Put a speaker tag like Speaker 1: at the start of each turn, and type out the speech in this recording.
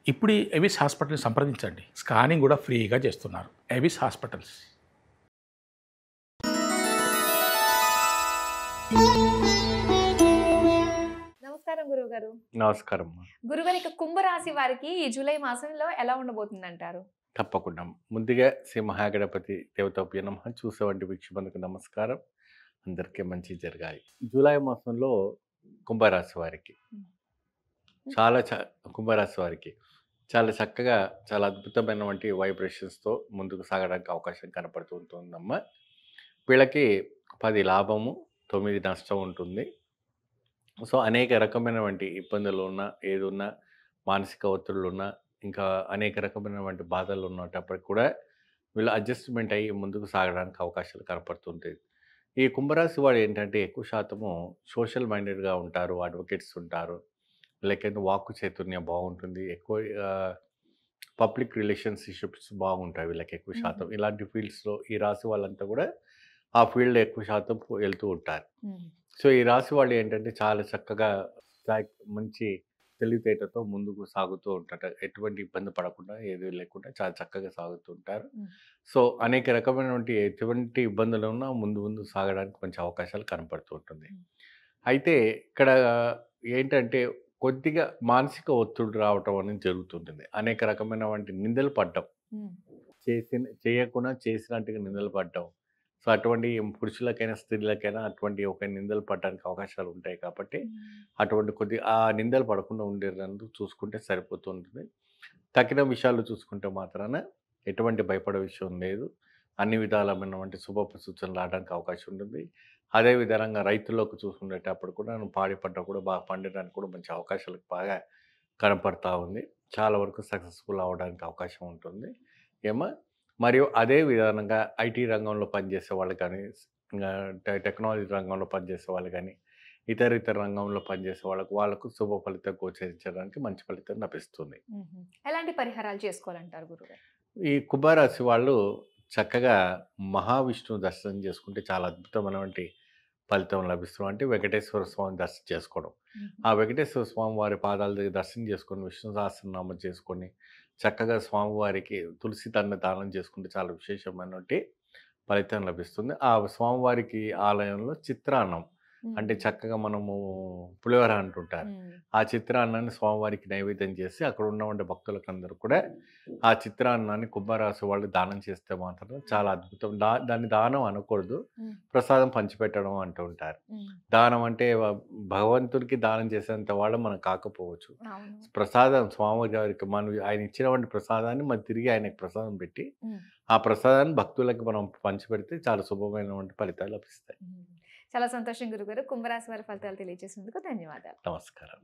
Speaker 1: ఇప్పుడు ఈ ఎవిస్ హాస్పిటల్ని సంప్రదించండి. స్కానింగ్ కూడా ఫ్రీగా చేస్తున్నారు. Avis hospitals.
Speaker 2: నమస్కారం గురువుగారు.
Speaker 3: నమస్కారం.
Speaker 2: గురుగారు, ఇక కుంభరాశి వారికి ఈ జూలై మాసంలో ఎలా ఉండబోతుందంటారు?
Speaker 3: తప్పకుండా. ముందుగా శ్రీ మహాగణపతి దేవతాభ్యో నమః. చూసేవంటి వీక్షకులకు నమస్కారం. అందరికీ మంచి జరగాలి. జూలై మాసంలో కుంభరాశి వారికి
Speaker 2: హ్మ్.
Speaker 3: చాలా కుంభరాశి వారికి చాలా చక్కగా, చాలా అద్భుతమైనటువంటి వైబ్రేషన్స్‌తో ముందుకు సాగడానికి అవకాశం కనపడుతూ ఉంటుందమ్మా. వీళ్ళకి 10 లాభము, 9 నష్టం ఉంటుంది. సో, అనేక రకమైనటువంటి ఇబ్బందులు ఉన్నా, ఏదున్నా, మానసిక ఒత్తిడులున్నా, ఇంకా అనేక రకమైనటువంటి బాధలు ఉన్నప్పటికి కూడా వీళ్ళు అడ్జస్ట్‌మెంట్ అయ్యి ముందుకు సాగడానికి అవకాశాలు కనపడుతుంటాయి. ఈ కుంభరాశి వాడు ఏంటంటే ఎక్కువ శాతము సోషల్ మైండెడ్‌గా ఉంటారు. అడ్వకేట్స్ ఉంటారు. లేకపోతే వాక్కు చాతుర్యం బాగుంటుంది. ఎక్కువ పబ్లిక్ రిలేషన్‌షిప్స్ బాగుంటాయి వీళ్ళకి ఎక్కువ
Speaker 2: హుహు.
Speaker 3: శాతం. ఇలాంటి ఫీల్డ్స్‌లో ఈ రాశి వాళ్ళంతా కూడా ఆ ఫీల్డ్‌లో ఎక్కువ శాతం వెళ్తూ ఉంటారు.
Speaker 2: హ్మ్.
Speaker 3: సో, ఈ రాశి వాళ్ళు ఏంటంటే చాలా చక్కగా మంచి తెలివితేటతో ముందుకు సాగుతూ ఉంటారు. ఎటువంటి ఇబ్బంది పడకుండా, ఏది లేకుండా చాలా చక్కగా సాగుతూ ఉంటారు.
Speaker 2: హ్మ్.
Speaker 3: సో, అనేక రకమైనటువంటి ఎటువంటి ఇబ్బందులున్నా ముందు ముందు సాగడానికి మంచి అవకాశాలు కనపడుతూ ఉంటుంది.
Speaker 2: హ్మ్.
Speaker 3: అయితే ఇక్కడ ఏంటంటే కొద్దిగా మానసిక ఒత్తిడి రావటం అనేది జరుగుతుంటుంది. అనేక రకమైనటువంటి నిందలు పడ్డం.
Speaker 2: హ్మ్.
Speaker 3: చేయకుండా చేసినట్టుగా నిందలు పడ్డం. సో, అటువంటి పురుషులకైనా, స్త్రీలకైనా అటువంటి ఒక నిందలు పడడానికి అవకాశాలు ఉంటాయి కాబట్టి,
Speaker 2: హ్మ్.
Speaker 3: అటువంటి ఆ నిందలు పడకుండా ఉండేటందుకు చూసుకుంటే సరిపోతూ ఉంటుంది. తక్కిన విషయాలు చూసుకుంటే మాత్రాన ఎటువంటి భయపడే విషయం లేదు. అన్ని విధాలమైనటువంటి సూచనలు రావడానికి అవకాశం ఉంటుంది. అదే విధంగా రైతులకు చూసుకునేటప్పుడు కూడా పాడి పంట కూడా బాగా పండడానికి కూడా మంచి అవకాశాలు బాగా కనపడతా ఉంది. చాలా వరకు సక్సెస్‌ఫుల్ అవ్వడానికి అవకాశం ఉంటుంది. ఏమో మరియు అదే విధానంగా ఐటీ రంగంలో పనిచేసే వాళ్ళు కానీ, ఇంగా టెక్నాలజీ రంగంలో పనిచేసే వాళ్ళు కానీ, ఇతర రంగంలో పనిచేసే వాళ్ళకు శుభ ఫలితం గోచరించడానికి మంచి ఫలితం లభిస్తుంది.
Speaker 2: హుహు. ఎలాంటి పరిహారాలు చేసుకోవాలంటారు గురుగారు?
Speaker 3: ఈ కుంభరాశి వాళ్ళు చక్కగా మహావిష్ణువు దర్శనం చేసుకుంటే చాలా అద్భుతమైనటువంటి ఫలితం లభిస్తుంది. అంటే వెంకటేశ్వర స్వామిని దర్శనం చేసుకోవడం.
Speaker 2: హుహు.
Speaker 3: ఆ వెంకటేశ్వర స్వామి వారి పాదాల దగ్గర దర్శనం చేసుకొని, విష్ణు సహస్రనామం చేసుకొని, చక్కగా స్వామివారికి తులసి దండ దానం చేసుకుంటే చాలా విశేషమైనటువంటి ఫలితం లభిస్తుంది. ఆ స్వామివారికి ఆలయంలో చిత్రాన్నం అంటే
Speaker 2: హ్మ్.
Speaker 3: చక్కగా మనము పులిహోర అంటుంటారు.
Speaker 2: హ్మ్.
Speaker 3: ఆ చిత్రాన్నాన్ని స్వామివారికి నైవేద్యం చేసి అక్కడ ఉన్నటువంటి భక్తులకందరూ కూడా ఆ చిత్రాన్నాన్ని కుంభరాశి వాళ్ళు దానం చేస్తే మాత్రం చాలా అద్భుతం. దాన్ని దానం అనకూడదు.
Speaker 2: హ్మ్.
Speaker 3: ప్రసాదం పంచిపెట్టడం అంటూ ఉంటారు.
Speaker 2: హ్మ్.
Speaker 3: దానం అంటే భగవంతుడికి దానం చేసేంత వాళ్ళు మనం కాకపోవచ్చు.
Speaker 2: అవును.
Speaker 3: ప్రసాదం స్వామివారికి మనం ఆయన ఇచ్చినటువంటి ప్రసాదాన్ని మనం తిరిగి ఆయనకి ప్రసాదం పెట్టి,
Speaker 2: హ్మ్.
Speaker 3: ఆ ప్రసాదాన్ని భక్తులకి మనం పంచిపెడితే చాలా శుభమైనటువంటి ఫలితాలు లభిస్తాయి.
Speaker 2: హ్మ్. చాలా సంతోషం గురుగారు. కుంభరాశి వారి ఫలితాలు తెలియజేసినందుకు ధన్యవాదాలు.
Speaker 3: నమస్కారం.